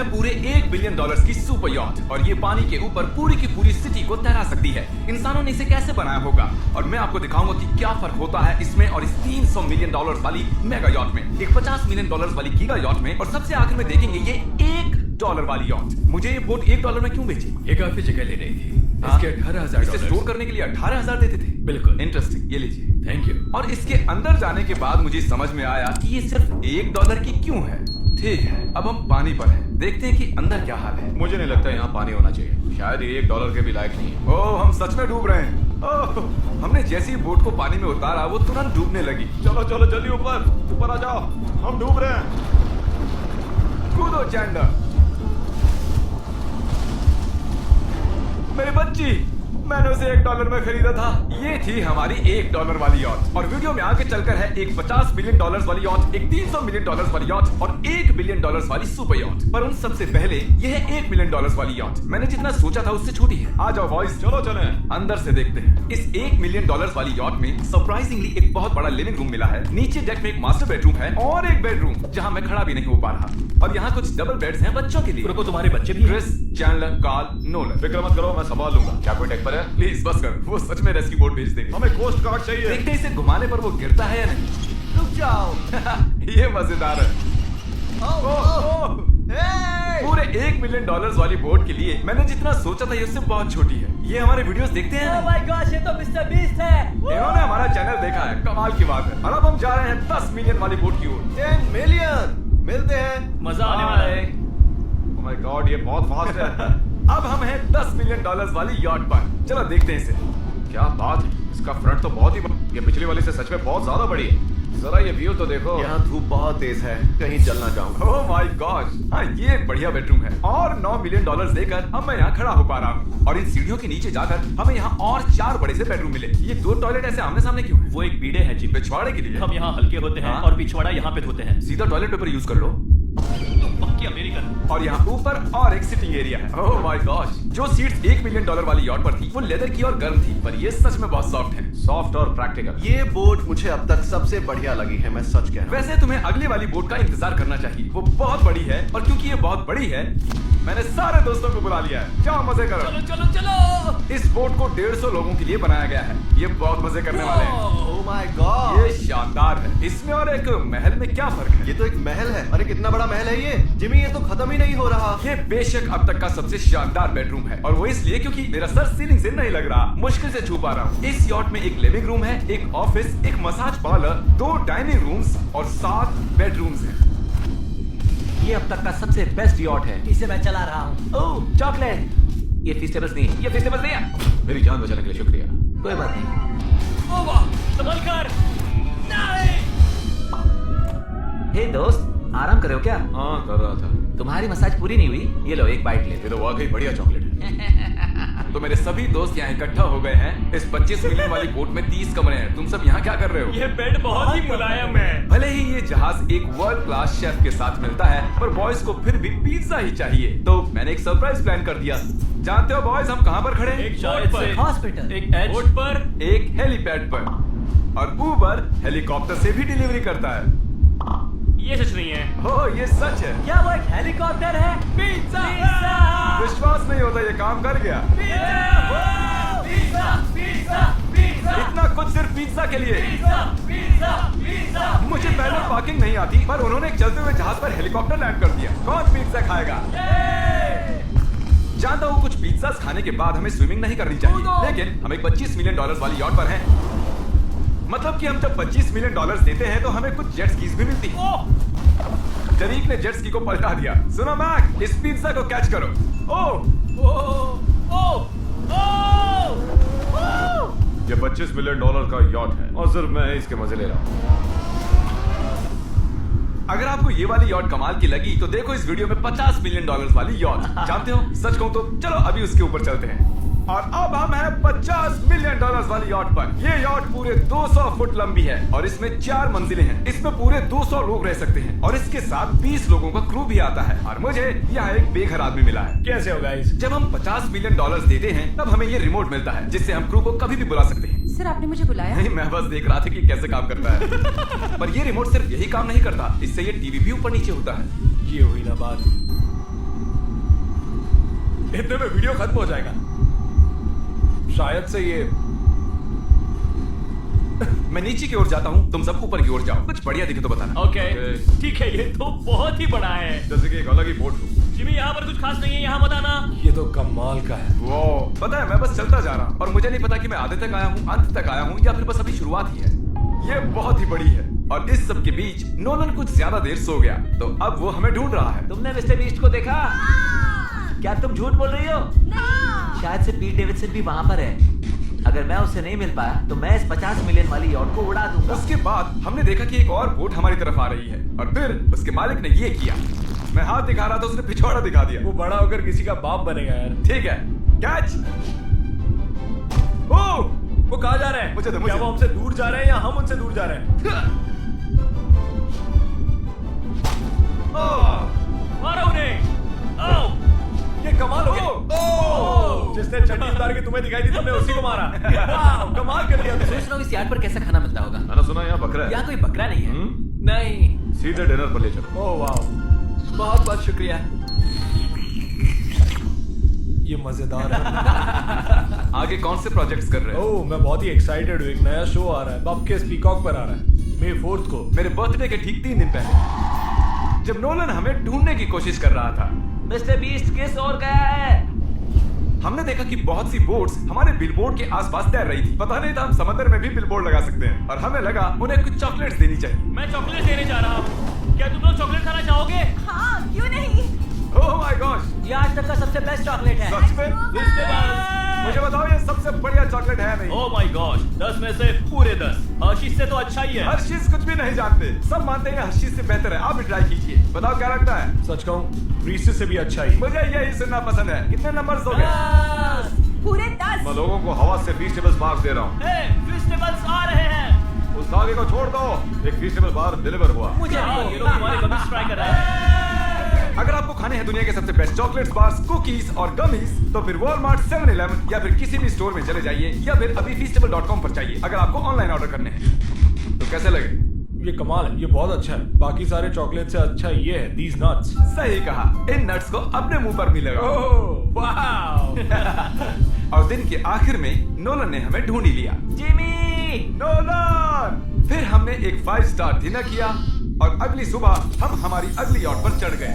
है पूरे $1 बिलियन की सुपर यॉट और ये पानी के ऊपर पूरी की पूरी सिटी को तैरा सकती है। इंसानों ने इसे कैसे बनाया होगा और मैं आपको दिखाऊंगा कि क्या फर्क होता है इसमें और इस $300 मिलियन वाली मेगा यॉट में, एक $50 मिलियन वाली गीगा यॉट में, और सबसे आखिर में देखेंगे ये $1 वाली यॉट। मुझे ये बोट $1 में क्यों बेची? ये काफी जगह ले रही थी। इसके 18,000 इसे स्टोर करने के लिए 18,000 देते थे। बिल्कुल इंटरेस्टिंग, ये लीजिए। Thank you. और इसके अंदर जाने के बाद मुझे समझ में आया कि ये सिर्फ $1 की क्यों है। ठीक है, अब हम पानी पर हैं, देखते हैं कि अंदर क्या हाल है। मुझे नहीं लगता यहाँ पानी होना चाहिए, शायद ये $1 के भी लायक नहीं है। ओह, हम सच में डूब रहे हैं। ओह, हमने जैसे ही बोट को पानी में उतारा वो तुरंत डूबने लगी। चलो चलो जल्दी ऊपर आ जाओ, हम डूब रहे हैं। कूदो चैंडर। मेरी बच्ची, मैंने उसे $1 में खरीदा था। ये थी हमारी $1 वाली यॉट और वीडियो में आगे चलकर है एक $50 मिलियन वाली यॉट, एक $300 मिलियन वाली यॉट और $1 बिलियन वाली सुपर यॉट। पर उन सबसे पहले यह है $1 मिलियन वाली यॉट। मैंने जितना सोचा था उससे छोटी है। आ जाओ बॉयज, चलो चले अंदर से देखते हैं। इस $1 मिलियन वाली यॉट में सरप्राइजिंगली एक बहुत बड़ा लिविंग रूम मिला है। नीचे डेक में एक मास्टर बेडरूम है और एक बेडरूम जहाँ मैं खड़ा भी नहीं हो पा रहा। और यहाँ कुछ डबल बेड्स हैं बच्चों के लिए। रुको, तुम्हारे बच्चे भी हैं? Chris, Chandler, Carl, Nolan. फिक्र मत करो, मैं संभाल लूंगा। क्या कोई टेक पर है? प्लीज बस कर, वो सच में रेस्क्यू बोट भेज देंगे। हमें कोस्ट गार्ड चाहिए। देखते हैं इसे घुमाने पर वो गिरता है या नहीं। रुक जाओ। ये मजेदार है। पूरे $1 मिलियन वाली बोट के लिए मैंने जितना सोचा था ये उससे बहुत छोटी है। ये हमारे वीडियोस देखते हैं। ओह माय गॉड, ये तो मिस्टर बीस्ट है। इन्होंने हमारा चैनल देखा है, कमाल की बात है। और अब हम जा रहे हैं 10 मिलियन वाली बोट की ओर। 10 मिलियन मिलते हैं, मजा आने वाला है। ओह माय गॉड, ये बहुत फास्ट है। अब हम हैं $10 मिलियन वाली यॉट पर। चलो देखते हैं इसे। क्या बात है, इसका फ्रंट तो बहुत ही ये पिछली वाली से सच में बहुत ज्यादा बड़ी है। जरा ये व्यू तो देखो। यहाँ धूप बहुत तेज है, कहीं जलना चाहूंगा। ओह माय गॉड, हाँ ये एक बढ़िया बेडरूम है। और $9 मिलियन देकर अब मैं यहाँ खड़ा हो पा रहा हूँ। और इन सीढ़ियों के नीचे जाकर हमें यहाँ और 4 बड़े से बेडरूम मिले। ये 2 टॉयलेट ऐसे आमने सामने क्यों है? वो एक बीड़े हैं जी, पिछवाड़े के लिए। हम यहाँ हल्के होते हैं हाँ? और पिछवाड़ा यहाँ पे धोते हैं। सीधा टॉयलेट पेपर यूज कर लो। पक्की अमेरिकन। और यहाँ ऊपर और एक सिटिंग एरिया है। ओह माय गॉड, जो सीट्स $1 मिलियन वाली यॉट पर थी वो लेदर की और गर्म थी, पर ये सच में बहुत सॉफ्ट है। सॉफ्ट और प्रैक्टिकल। ये बोट मुझे अब तक सबसे बढ़िया लगी है, मैं सच कह रहा हूँ। वैसे तुम्हें अगली वाली बोट का इंतजार करना चाहिए, वो बहुत बड़ी है। और क्योंकि ये बहुत बड़ी है मैंने सारे दोस्तों को बुला लिया है। जाओ मजे करो। चलो चलो चलो। इस बोट को 150 लोगों के लिए बनाया गया है। ये बहुत मजे करने वाले हैं। ओह माय गॉड, ये शानदार है। इसमें और एक महल में क्या फर्क है? ये तो एक महल है। अरे कितना बड़ा महल है ये जिमी, ये तो खत्म ही नहीं हो रहा। ये बेशक अब तक का सबसे शानदार बेडरूम है और वो इसलिए क्योंकि मेरा सर सीलिंग से नहीं लग रहा, मुश्किल से छू पा रहा हूँ। इस यॉट में एक लिविंग रूम है, एक ऑफिस, एक मसाज पार्लर, 2 डाइनिंग रूम्स और 7 बेडरूम्स हैं। ये अब तक का सबसे बेस्ट यॉट है, इसे मैं चला रहा हूँ। ओह चॉकलेट। ये फेस्टिवल्स नहीं है, ये फेस्टिवल्स नहीं है। मेरी जान बचाने के लिए शुक्रिया। कोई बात नहीं। ओ वाह, संभल कर। नहीं। हे दोस्त, आराम कर रहे हो क्या? हाँ कर रहा था। तुम्हारी मसाज पूरी नहीं हुई, ये लो एक बाइट ले। ये तो वाकई बढ़िया चॉकलेट है। तो मेरे सभी दोस्त यहाँ इकट्ठा हो गए हैं। इस 25 मिलियन वाली बोट में 30 कमरे हैं। तुम सब यहाँ क्या कर रहे हो? ये बेड बहुत ही मुलायम है। भले ही ये जहाज एक वर्ल्ड क्लास शेफ के साथ मिलता है, पर बॉयज को फिर भी पिज्जा ही चाहिए। तो मैंने एक सरप्राइज प्लान कर दिया। जानते हो बॉयज हम कहाँ पर खड़े हैं? एक शायद से हॉस्पिटल, एक एज बोट पर, एक हेलीपैड पर। और ऊबर हेलीकॉप्टर से भी डिलीवरी करता है। ये सच नहीं है। हो, ये सच है। क्या वो एक हेलीकॉप्टर है? पिज्जा। विश्वास नहीं होता ये काम कर गया। पिज्जा पिज्जा पिज्जा इतना कुछ सिर्फ पिज्जा के लिए। पिज्जा। मुझे पहले पार्किंग नहीं आती, पर उन्होंने एक चलते हुए जहाज पर हेलीकॉप्टर लैंड कर दिया। कौन पिज्जा खाएगा? जानता हूँ कुछ पिज्जास खाने के बाद हमें स्विमिंग नहीं करनी चाहिए, लेकिन हम एक $25 मिलियन वाली यॉट पर हैं। मतलब कि हम जब $25 मिलियन देते हैं तो हमें कुछ जेट स्कीज भी मिलती है। टरीक ने जेट स्की को पलटा दिया। सुनो मैक, इस पिज्जा को कैच करो। ओह ये $25 मिलियन का यॉट है और सिर्फ मैं इसके मजे ले रहा हूँ। अगर आपको ये वाली यॉट कमाल की लगी तो देखो इस वीडियो में $50 मिलियन वाली यॉट। जानते हो, सच कहूं तो चलो अभी उसके ऊपर चलते हैं। और अब हम हैं $50 मिलियन वाली यॉट पर। ये यॉट पूरे 200 फुट लंबी है और इसमें 4 मंजिलें हैं। इसमें पूरे 200 लोग रह सकते हैं और इसके साथ 20 लोगों का क्रू भी आता है। और मुझे यहाँ एक बेघर आदमी मिला है। कैसे हो गाइस? जब हम $50 मिलियन देते हैं तब हमें ये रिमोट मिलता है जिससे हम क्रू को कभी भी बुला सकते हैं। सर आपने मुझे बुलाया? नहीं, मैं बस देख रहा था कि कैसे काम करता है। पर ये रिमोट सिर्फ यही काम नहीं करता, इससे ये टीवी भी ऊपर नीचे होता है। ये हुई ना बात। इतने में वीडियो खत्म हो जाएगा। शायद से ये मैं नीचे की ओर जाता हूँ, तुम सब ऊपर की ओर जाओ। कुछ बढ़िया दिखे तो बताना। ओके ठीक है, ये तो बहुत ही बड़ा है। जैसे कि एक अलग ही बोट हो। जिमी यहाँ पर कुछ खास नहीं है, यहाँ मत आना। ये तो कमाल का है। वो पता है, मैं बस चलता जा रहा हूँ और मुझे नहीं पता कि मैं आधे तक आया हूँ, अंत तक आया हूँ, या फिर बस अभी शुरुआत ही है। ये बहुत ही बड़ी है और इस सब के बीच नोलन कुछ ज्यादा देर सो गया, तो अब वो हमें ढूंढ रहा है। तुमने मिस्टर बीस्ट को देखा? क्या तुम झूठ बोल रही हो? शायद से पीट डेविडसन भी वहाँ पर है। अगर मैं उससे नहीं मिल पाया तो मैं इस 50 मिलियन वाली यॉट को उड़ा दूंगा। उसके बाद हमने देखा कि एक और बोट हमारी तरफ आ रही है और फिर उसके मालिक ने ये किया। मैं हाथ दिखा रहा था, उसने पिछवाड़ा दिखा दिया। वो बड़ा होकर किसी का बाप बनेगा यार। ठीक है, कैच। ओ, वो कहाँ जा रहे हैं? मुझे दो, क्या मुझे। वो हमसे दूर जा रहे हैं या हम उनसे दूर जा रहे हैं? मारो उन्हें। ओह, ये कमाल हो गया। जिसने चड्डी उतार के तुम्हें दिखाई दी तुमने उसी को मारा। वाह, कमाल कर दिया तुमने। सोच रहा हूँ इस यार्ड पर कैसा खाना मिलता होगा। मैंने सुना यहाँ बकरा है। यहाँ कोई बकरा नहीं है। नहीं। सीधे डिनर पर ले चलो। ओह वाह, बहुत बहुत शुक्रिया। ये मजेदार है। आगे कौन से प्रोजेक्ट्स कर रहे हो? ओह, मैं बहुत ही एक्साइटेड हूँ। एक नया शो आ रहा है, बपकेस पीकॉक पर आ रहा है मई 4th को। मेरे बर्थडे के ठीक 3 दिन पहले, जब नोलन हमें ढूंढने की कोशिश कर रहा था। मिस्टर बीस्ट किस ओर गया है? हमने देखा कि बहुत सी बोट्स हमारे बिलबोर्ड के आसपास तैर रही थी। पता नहीं था हम समंदर में भी बिलबोर्ड लगा सकते हैं, और हमें लगा उन्हें कुछ चॉकलेट्स देनी चाहिए। मैं चॉकलेट देने जा रहा हूँ। क्या तुम लोग चॉकलेट खाना चाहोगे? हाँ, क्यों नहीं? ओह माय गॉश, ये आज तक का सबसे बेस्ट चॉकलेट है। सच में? मुझे बताओ, ये सबसे बढ़िया चॉकलेट है नहीं? ओह माय गॉश, 10 में से पूरे 10। हर्शीज से तो अच्छा ही है। हर्शीज कुछ भी नहीं जानते, सब मानते हैं हर्शीज से बेहतर है। आप भी ट्राई कीजिए, बताओ क्या लगता है। सच कहूँ, रीसेस से भी अच्छा ही। मुझे यही सुनना पसंद है। कितने नंबर्स दोगे? पूरे 10। मैं लोगों को हवा से फीस्टेबल्स मार्क्स दे रहा हूँ। हे, फेस्टिवल्स आ रहे हैं। उस धागे को छोड़ दो, एक फीस्टेबल बार डिलीवर हुआ। मुझे ये लोग हमारे कमिंग्स ट्राई कर रहे हैं। अगर आपको खाने हैं दुनिया के सबसे बेस्ट चॉकलेट्स, बार्स, कुकीज और गमीज, तो फिर वॉलमार्ट, 7-Eleven या फिर किसी भी स्टोर में चले जाइए, या फिर अभी feastable.com पर जाइए अगर आपको ऑनलाइन ऑर्डर करने हैं। तो कैसे लगे? ये कमाल है, ये बहुत अच्छा है। बाकी सारे चॉकलेट से अच्छा ये है, these nuts। सही कहा, इन नट्स को अपने मुंह पर मिलेगा। Oh wow. और दिन के आखिर में नोलन ने हमें ढूंढ ही लिया। जिमी! नोलन! फिर हमने एक 5 स्टार डिनर किया और अगली सुबह हम हमारी अगली यॉट पर चढ़ गए।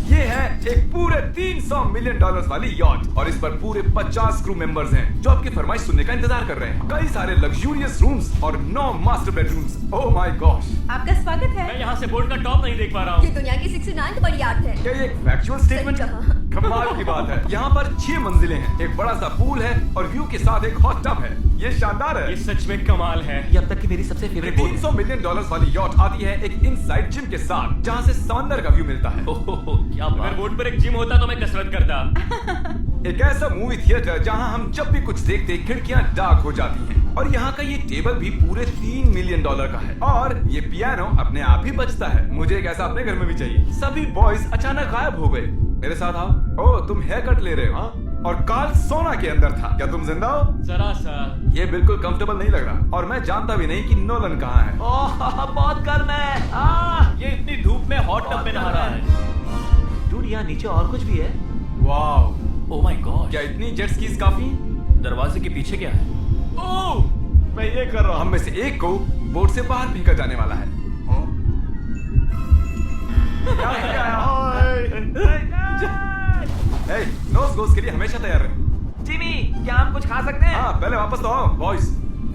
ये है एक पूरे $300 मिलियन वाली यॉट, और इस पर पूरे 50 क्रू मेंबर्स हैं जो आपकी फरमाइश सुनने का इंतजार कर रहे हैं। कई सारे लग्जूरियस रूम्स और 9 master bedrooms. Oh my gosh, आपका स्वागत है। मैं यहाँ से बोर्ड का टॉप नहीं देख पा रहा ये हूँ। दुनिया की 69th बड़ी आर्ट है। क्या ये एक फैक्चुअल स्टेटमेंट? सही कहा। कमाल की बात है। यहाँ पर 6 मंजिलें हैं, एक बड़ा सा पूल है और व्यू के साथ एक हॉट टब है। ये शानदार है। ये सच में कमाल है। ये अब तक की मेरी सबसे फेवरेट बोट है। $300 मिलियन वाली यॉट आती है एक इनसाइड जिम के साथ, जहाँ से समंदर का व्यू मिलता है। क्या अगर बोर्ड पर एक जिम होता तो मैं कसरत करता। एक ऐसा मूवी थिएटर जहाँ हम जब भी कुछ देखते खिड़कियाँ डार्क हो जाती हैं। और यहाँ का ये टेबल भी पूरे $3 मिलियन का है, और ये पियानो अपने आप ही बजता है। मुझे एक ऐसा अपने घर में भी चाहिए। सभी बॉयज अचानक गायब हो गए। मेरे साथ आओ। ओह, तुम हेयर कट ले रहे हो? हाँ? और कार्ल सोना के अंदर था। क्या तुम जिंदा हो? जरा सा। ये बिल्कुल कंफर्टेबल नहीं लग रहा, और मैं जानता भी नहीं कि नोलन कहाँ है। ओह, बहुत गर्म है। ये इतनी धूप में हॉट टब में नहा रहा है। डूड, यहाँ नीचे और कुछ भी है। वाओ, ओह माय गॉड, क्या इतनी जेट स्कीज काफी? दरवाजे के पीछे क्या है? ओह, मैं ये कर रहा हूँ। हम में से एक को बोट से बाहर फेंका जाने वाला है। नोज गोज के लिए हमेशा तैयार रहे। जिमी, क्या हम कुछ खा सकते हैं? हाँ, पहले वापस तो आओ। बॉयज,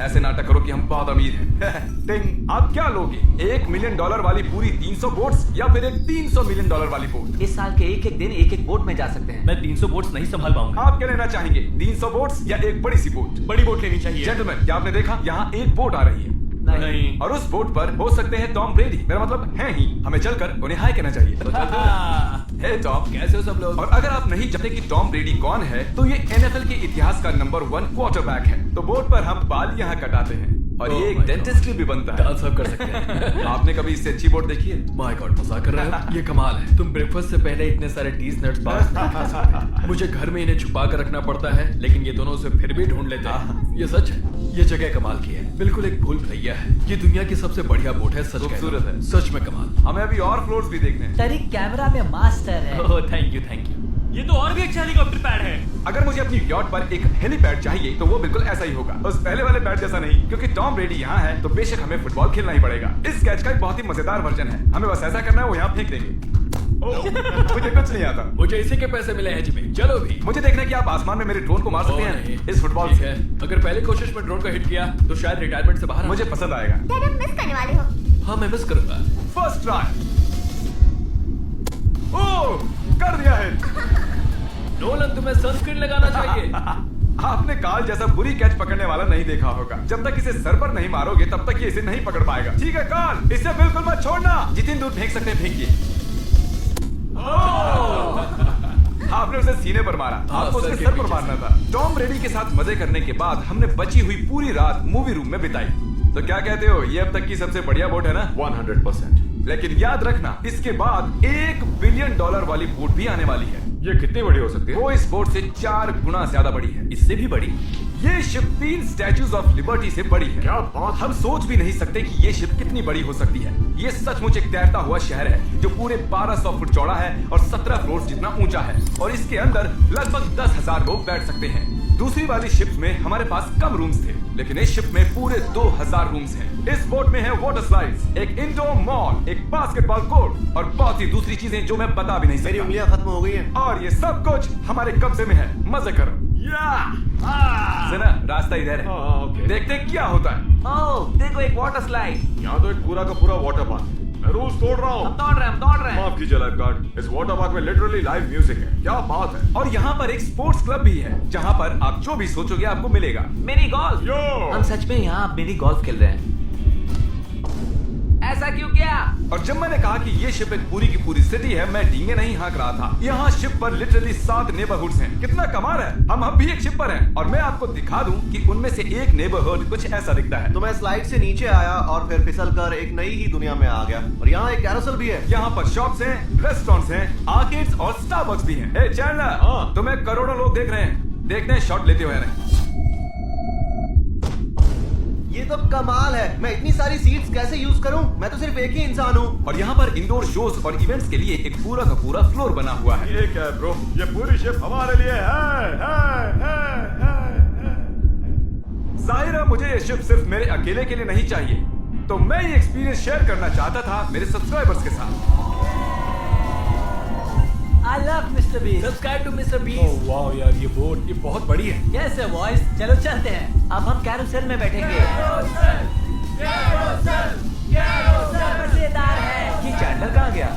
ऐसे नाटक करो कि हम बहुत अमीर हैं। टिंग, आप क्या लोगे? $1 मिलियन वाली पूरी 300 बोट्स, या फिर एक $300 मिलियन वाली बोट? इस साल के एक दिन एक बोट में जा सकते हैं। मैं 300 बोट्स नहीं संभाल पाऊंगा। आप क्या लेना चाहेंगे, 300 बोट्स या एक बड़ी सी बोट? बड़ी बोट लेनी चाहिए। जेंटलमैन, क्या आपने देखा यहाँ एक बोट आ रही है? नहीं। और उस बोट पर हो सकते हैं टॉम ब्रेडी। मेरा मतलब है ही, हमें चलकर उन्हें हाय कहना चाहिए। तो चलते हैं। हे टॉम, कैसे हो सब लोग? और अगर आप नहीं जानते कि टॉम ब्रेडी कौन है, तो ये NFL के इतिहास का नंबर 1 क्वार्टरबैक है। तो बोट पर हम बाल यहाँ कटाते हैं, और ये एक डेंटिस्ट भी बनता है। सब कर सकते हैं। आपने कभी इससे अच्छी बोट देखी है? माय गॉड, मजाक कर रहे हो? ये कमाल है। तुम ब्रेकफास्ट से पहले इतने सारे टीज नट्स बार्स नहीं खा सकते। मुझे घर में इन्हें छुपा कर रखना पड़ता है, लेकिन ये दोनों उसे फिर भी ढूंढ लेते हैं। ये सच है, ये जगह कमाल की है। बिल्कुल एक भूल भुलैया है। ये दुनिया की सबसे बढ़िया बोट है। सच खूबसूरत कहता हूं। है। सच में कमाल। हमें अभी और फ्लोर्स भी देखने हैं। तरीक कैमरा में मास्टर है। Oh thank you thank you. ये तो और भी अच्छा हेलीकॉप्टर पैड है। अगर मुझे अपनी यॉट पर एक हेलीपैड चाहिए तो वो बिल्कुल ऐसा ही होगा, उस पहले वाले पैड जैसा नहीं, क्योंकि टॉम ब्रेडी यहाँ है तो बेशक हमें फुटबॉल खेलना ही पड़ेगा। इस कैच का एक बहुत ही मजेदार वर्जन है, हमें बस ऐसा करना है, वो यहाँ फेंक देंगे। ओह, मुझे कुछ नहीं आता। मुझे इसी के पैसे मिले हैं जिमी, चलो भी। मुझे देखना है कि आप आसमान में मेरे ड्रोन को मार सकते ओ, हैं नहीं। इस फुटबॉल ठीक से। है, अगर पहले कोशिश में ड्रोन को हिट किया तो शायद रिटायरमेंट से बाहर आ मुझे जाए। पसंद आएगा। डैड आप मिस करने वाले हो। हाँ मैं मिस करूंगा। First try. ओह, कर दिया है। नोलन तुम्हें सनस्क्रीन लगाना चाहिए। आपने काल जैसा बुरी कैच पकड़ने वाला नहीं देखा होगा। जब तक इसे सर पर नहीं मारोगे तब तक ये इसे नहीं पकड़ पाएगा। ठीक है काल, इसे बिल्कुल मत छोड़ना। जितनी दूर फेंक सकते हैं फेंकिए। आपने उसे सीने पर मारा, हाँ, आपको सर उसके के सर पर पीछे मारना था। टॉम ब्रेडी के साथ मजे करने के बाद हमने बची हुई पूरी रात मूवी रूम में बिताई। तो क्या कहते हो, ये अब तक की सबसे बढ़िया बोट है ना? 100%। लेकिन याद रखना, इसके बाद $1 बिलियन वाली बोट भी आने वाली है। ये कितनी बड़ी हो सकती है? वो इस बोट से 4 गुना ज्यादा बड़ी है। इससे भी बड़ी। ये शिप 3 स्टैच्यूज ऑफ लिबर्टी से बड़ी है। क्या बात! हम सोच भी नहीं सकते कि ये शिप कितनी बड़ी हो सकती है। ये सचमुच एक तैरता हुआ शहर है जो पूरे 1200 फुट चौड़ा है और 17 फ्लोर जितना ऊंचा है, और इसके अंदर लगभग 10,000 लोग बैठ सकते हैं। दूसरी वाली शिप में हमारे पास कम रूम्स थे, लेकिन इस शिप में पूरे 2000 रूम्स हैं। इस बोट में है वाटर स्लाइड्स, एक इंडोर मॉल, एक बास्केटबॉल कोर्ट और बहुत सी दूसरी चीजें जो मैं बता भी नहीं मेरी सकता। उंगलियां खत्म हो गई हैं। और ये सब कुछ हमारे कब्जे में है। मजे करो। सुना, रास्ता इधर है। ओके। देखते हैं क्या होता है। ओह देखो एक वाटर स्लाइड। यहाँ तो एक पूरा का पूरा वाटर पार्क। मैं रूल्स तोड़ रहा हम हूँ। दौड़ रहे हैं। माफ कीजिए लाइफ गार्ड, इस वाटर पार्क में लिटरली लाइव म्यूजिक है। क्या बात है। और यहाँ पर एक स्पोर्ट्स क्लब भी है जहाँ पर आप जो भी सोचोगे आपको मिलेगा। Mini golf. यो! हम सच में यहाँ मिनी गोल्फ खेल रहे हैं। ऐसा क्यों किया? और जब मैंने कहा कि ये शिप एक पूरी की पूरी सिटी है, मैं डींगे नहीं हाँक रहा था। यहाँ शिप पर लिटरली 7 नेबरहुड्स हैं। कितना कमाल है, हम अब भी एक शिप पर हैं। और मैं आपको दिखा दूं कि उनमें से एक नेबरहुड कुछ ऐसा दिखता है। तो मैं स्लाइड से नीचे आया और फिर फिसल कर एक नई ही दुनिया में आ गया। और यहाँ एक कैरोसेल भी है। यहाँ पर शॉप्स हैं, रेस्टोरेंट्स हैं, आर्केड्स और स्टारबक्स भी हैं। ए चैनलर, हाँ। तुम्हें करोड़ों लोग देख रहे हैं। देखते हैं शॉट लेते हुए नहीं। ये तो कमाल है। मैं इतनी सारी सीट्स कैसे यूज करूं? मैं तो सिर्फ एक ही इंसान हूँ। और यहाँ पर इंडोर शोज और इवेंट्स के लिए एक पूरा का पूरा फ्लोर बना हुआ है। ये क्या है ब्रो? ये पूरी शिप हमारे लिए है। जाहिर है मुझे ये शिप सिर्फ मेरे अकेले के लिए नहीं चाहिए, तो मैं ये एक्सपीरियंस शेयर करना चाहता था मेरे सब्सक्राइबर्स के साथ। I love Mr. Beast. Subscribe to Mister Beast. वाह यार, ये बोट ये बहुत बड़ी है। Yes, boys. चलो चलते हैं। अब हम कैरोसेल में बैठेंगे। मजेदार है। ये चैंडलर कहाँ गया?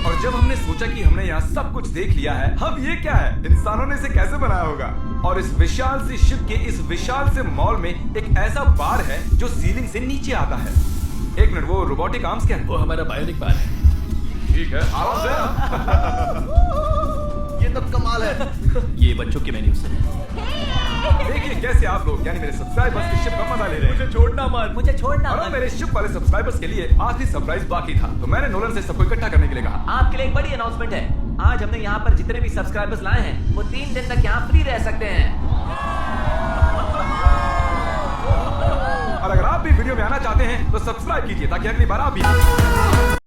और जब हमने सोचा कि हमने यहाँ सब कुछ देख लिया है, अब ये क्या है, इंसानों ने इसे कैसे बनाया होगा। और इस विशाल सी शिप के इस विशाल से मॉल में एक ऐसा बार है जो सीलिंग से नीचे आता है। एक मिनट, वो रोबोटिक आर्म्स क्या है? वो हमारा बायोनिक बार है। ठीक है, आराम से। ये तो कमाल है। ये बच्चों के मेन्यू से है। देखिए कैसे आप लोग यानी मेरे सब्सक्राइबर्स की शिप का मजा ले रहे हैं। मुझे छोड़ना मत। मुझे छोड़ना और अब मत। मेरे शिप वाले सब्सक्राइबर्स के लिए आखिरी सरप्राइज बाकी था, तो मैंने नोलन से सबको इकट्ठा करने के लिए कहा। आपके लिए एक बड़ी अनाउंसमेंट है। आज हमने यहाँ पर जितने भी सब्सक्राइबर्स लाए हैं वो 3 दिन तक यहाँ फ्री रह सकते हैं। और अगर आप भी वीडियो में आना चाहते हैं तो सब्सक्राइब कीजिए ताकि अगली बार आप भी